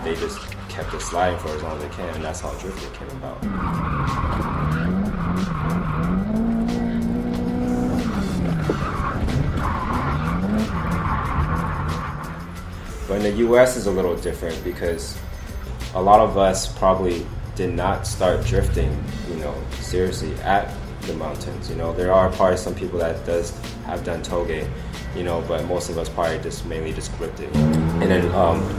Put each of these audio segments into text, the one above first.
they just kept it sliding for as long as they can, and that's how drifting came about. But in the US it's a little different because a lot of us probably did not start drifting, seriously at the mountains. There are probably some people that have done Touge, but most of us probably mainly just gripped it. And then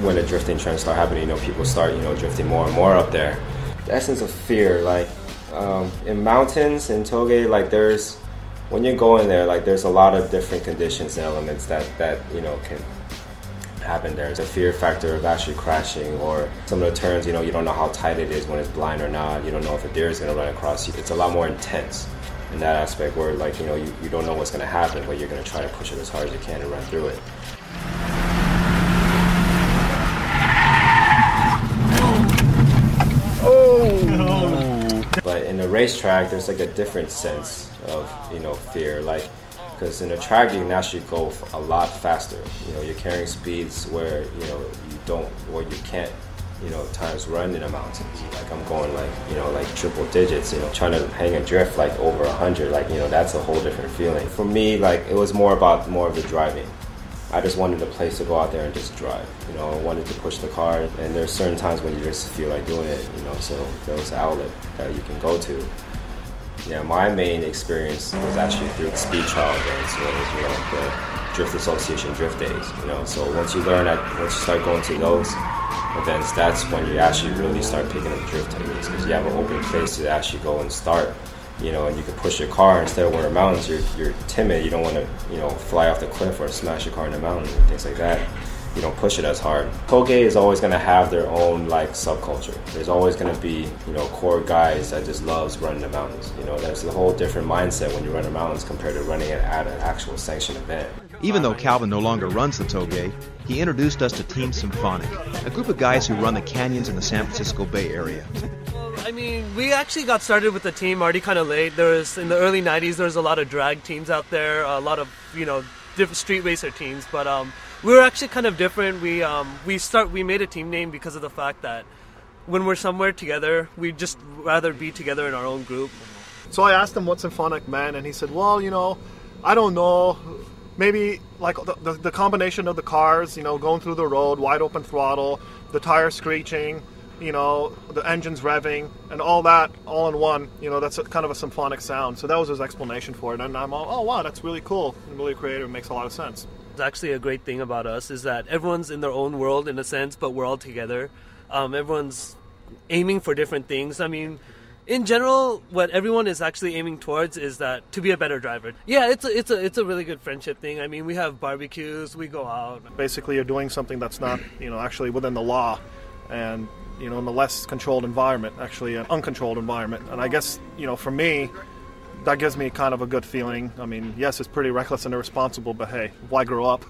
when the drifting trends start happening, people start, drifting more and more up there. The essence of fear, like in mountains, in Touge, like when you're going there, like there's a lot of different conditions and elements that can happen there. It's a fear factor of actually crashing, or some of the turns, you don't know how tight it is when it's blind or not. You don't know if a deer is going to run across you. It's a lot more intense in that aspect where, like, you don't know what's going to happen, but you're going to try to push it as hard as you can and run through it. Oh! But in the racetrack, there's like a different sense of, fear. Like, because in a track you can actually go a lot faster. You're carrying speeds where you can't times run in the mountains. Like I'm going like triple digits. Trying to hang a drift like over 100. Like that's a whole different feeling. For me, like it was more of the driving. I just wanted a place to go out there and just drive. I wanted to push the car, and there's certain times when you just feel like doing it. So there was an outlet that you can go to. Yeah, my main experience was actually through the speed trial events, or the Drift Association Drift Days. So once you start going to those events, that's when you actually really start picking up drift techniques, because you have an open place to actually go and start. And you can push your car instead of when in the mountains. You're timid. You don't want to fly off the cliff or smash your car in the mountain and things like that. You don't push it as hard. Touge is always going to have their own like subculture. There's always going to be core guys that just loves running the mountains. There's a whole different mindset when you run the mountains compared to running it at an actual sanctioned event. Even though Calvin no longer runs the Touge, he introduced us to Team Symphonic, a group of guys who run the canyons in the San Francisco Bay Area. I mean, we actually got started with the team already kind of late. In the early 90s, there was a lot of drag teams out there, a lot of different street racer teams, but we were actually kind of different. We made a team name because of the fact that when we're somewhere together, we'd just rather be together in our own group. So I asked him what Symphonic meant, and he said, well, I don't know, maybe like the combination of the cars, going through the road, wide open throttle, the tires screeching, the engines revving, and all that all in one, that's kind of a symphonic sound. So that was his explanation for it, and I'm all, oh wow, that's really cool and really creative, makes a lot of sense. Actually, a great thing about us is that everyone's in their own world in a sense, but we're all together. Everyone's aiming for different things. I mean, in general, what everyone is actually aiming towards is that to be a better driver. Yeah, it's a really good friendship thing. I mean, we have barbecues, we go out. Basically, you're doing something that's not, actually within the law, and in a less controlled environment, actually an uncontrolled environment. And I guess, for me, that gives me kind of a good feeling. I mean, yes, it's pretty reckless and irresponsible, but hey, why grow up?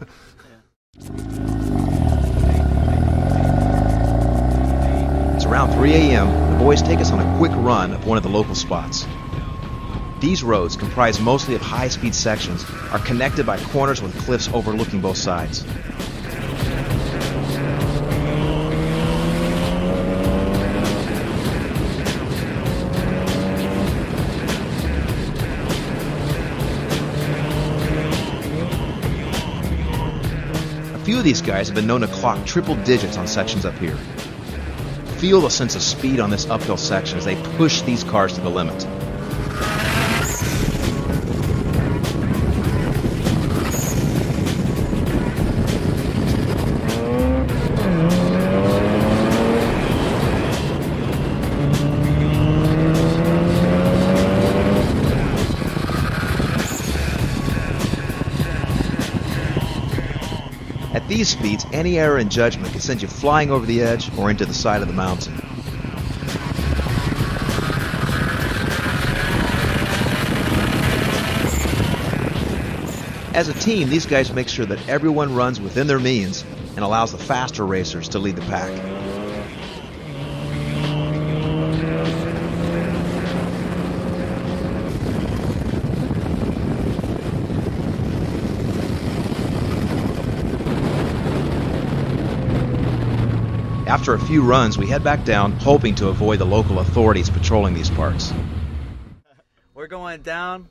It's around 3 a.m. The boys take us on a quick run of one of the local spots. These roads, comprised mostly of high-speed sections, are connected by corners with cliffs overlooking both sides. A few of these guys have been known to clock triple digits on sections up here. Feel the sense of speed on this uphill section as they push these cars to the limit. At these speeds, any error in judgment can send you flying over the edge or into the side of the mountain. As a team, these guys make sure that everyone runs within their means and allows the faster racers to lead the pack. After a few runs, we head back down, hoping to avoid the local authorities patrolling these parks. We're going down,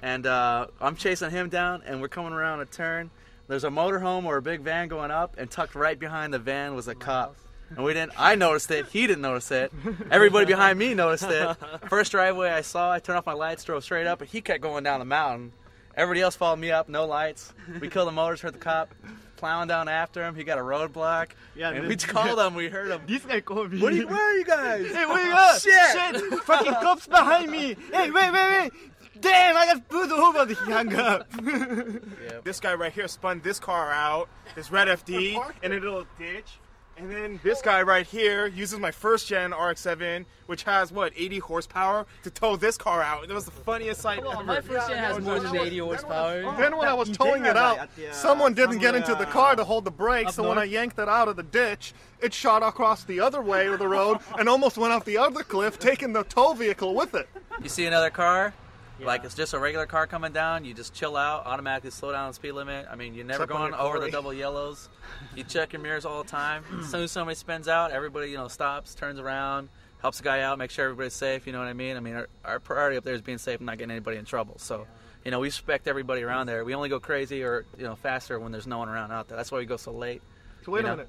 and I'm chasing him down, and we're coming around a turn. There's a motorhome or a big van going up, and tucked right behind the van was a cop. And I noticed it, he didn't notice it. Everybody behind me noticed it. First driveway I saw, I turned off my lights, drove straight up, and he kept going down the mountain. Everybody else followed me up, no lights. We killed the motors, heard the cop plowing down after him. He got a roadblock. Yeah, and we called him, we heard him. This guy called me. Where are you guys? Hey, where you at? Shit! Fucking cops behind me! Hey, wait! Damn, I got pulled over. He hung up. Yep. This guy right here spun this car out, this red FD, in a little ditch. And then this guy right here uses my first-gen RX-7, which has, 80 horsepower, to tow this car out. It was the funniest sight ever. My first-gen has more than 80 horsepower. Then when I was towing it out, someone didn't get into the car to hold the brakes, so when I yanked it out of the ditch, it shot across the other way of the road and almost went off the other cliff, taking the tow vehicle with it. You see another car? Like it's just a regular car coming down, you just chill out, automatically slow down the speed limit. I mean, you're never going over the double yellows. You check your mirrors all the time. As soon as somebody spins out, everybody, stops, turns around, helps the guy out, make sure everybody's safe, you know what I mean? I mean, our priority up there is being safe and not getting anybody in trouble. So, we respect everybody around there. We only go crazy or, faster when there's no one around out there. That's why we go so late. So wait a minute.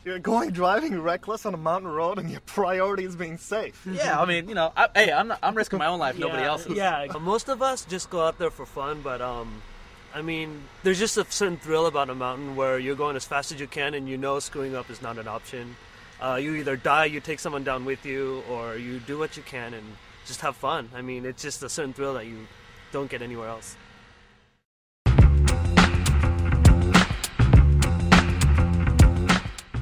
You're driving reckless on a mountain road, and your priority is being safe. Yeah, I mean, I'm risking my own life, nobody else's. Yeah, most of us just go out there for fun, but I mean, there's just a certain thrill about a mountain where you're going as fast as you can, and screwing up is not an option. You either die, you take someone down with you, or you do what you can and just have fun. I mean, it's just a certain thrill that you don't get anywhere else.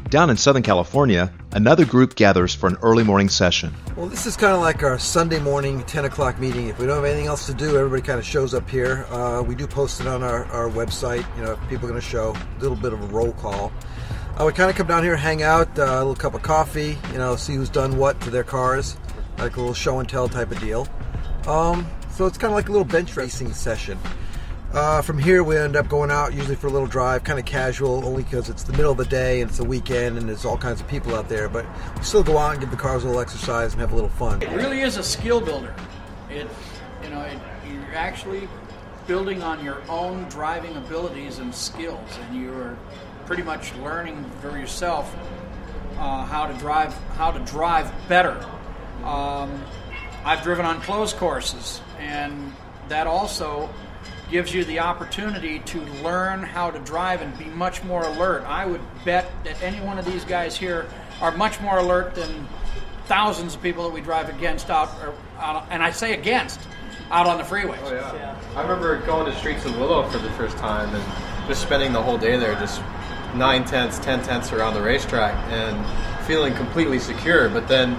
Down in Southern California, another group gathers for an early morning session. Well, this is kind of like our Sunday morning 10 o'clock meeting. If we don't have anything else to do, everybody kind of shows up here. We do post it on our website, if people are going to show, a little bit of a roll call. We kind of come down here, hang out, a little cup of coffee, see who's done what to their cars, like a little show and tell type of deal. So it's kind of like a little bench racing session. From here we end up going out usually for a little drive, kind of casual, only because it's the middle of the day and it's a weekend and there's all kinds of people out there, but we still go out and give the cars a little exercise and have a little fun. It really is a skill builder. You're actually building on your own driving abilities and skills, and you're pretty much learning for yourself how to drive better. I've driven on closed courses, and that also gives you the opportunity to learn how to drive and be much more alert. I would bet that any one of these guys here are much more alert than thousands of people that we drive against out and I say against, out on the freeways. Oh yeah. I remember going to Streets of Willow for the first time and just spending the whole day there, just 9/10, 10/10 around the racetrack and feeling completely secure, but then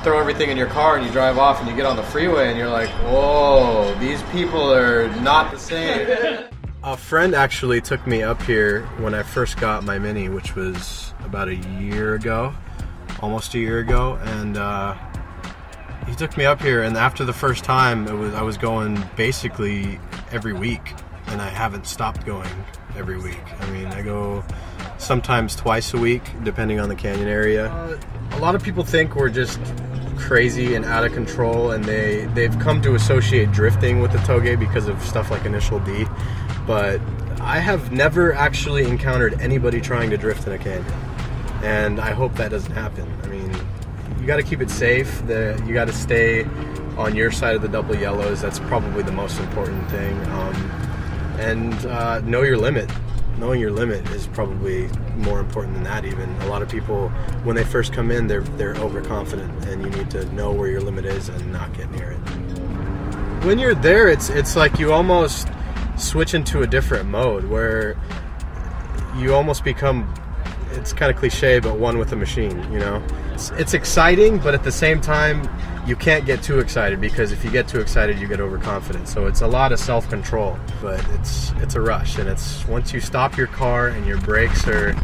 throw everything in your car and you drive off and you get on the freeway and you're like, whoa, these people are not the same. A friend actually took me up here when I first got my Mini, which was about almost a year ago, and he took me up here, and after the first time I was going basically every week, and I haven't stopped going every week. I mean, I go sometimes twice a week depending on the canyon area. A lot of people think we're just crazy and out of control, and they've come to associate drifting with the Touge because of stuff like Initial D, but I have never actually encountered anybody trying to drift in a canyon, and I hope that doesn't happen. I mean, you got to keep it safe, you got to stay on your side of the double yellows. That's probably the most important thing, and know your limit. Knowing your limit is probably more important than that even. A lot of people, when they first come in, they're overconfident, and you need to know where your limit is and not get near it. When you're there, it's like you almost switch into a different mode where you almost become, it's kind of cliche, but one with the machine, It's exciting, but at the same time, you can't get too excited, because if you get too excited, you get overconfident. So it's a lot of self-control, but it's a rush, and it's once you stop your car and your brakes are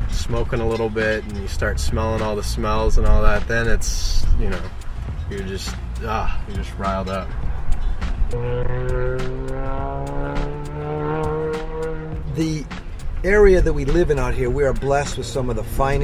smoking a little bit and you start smelling all the smells and all that, then it's, you're just riled up. The area that we live in out here, we are blessed with some of the finest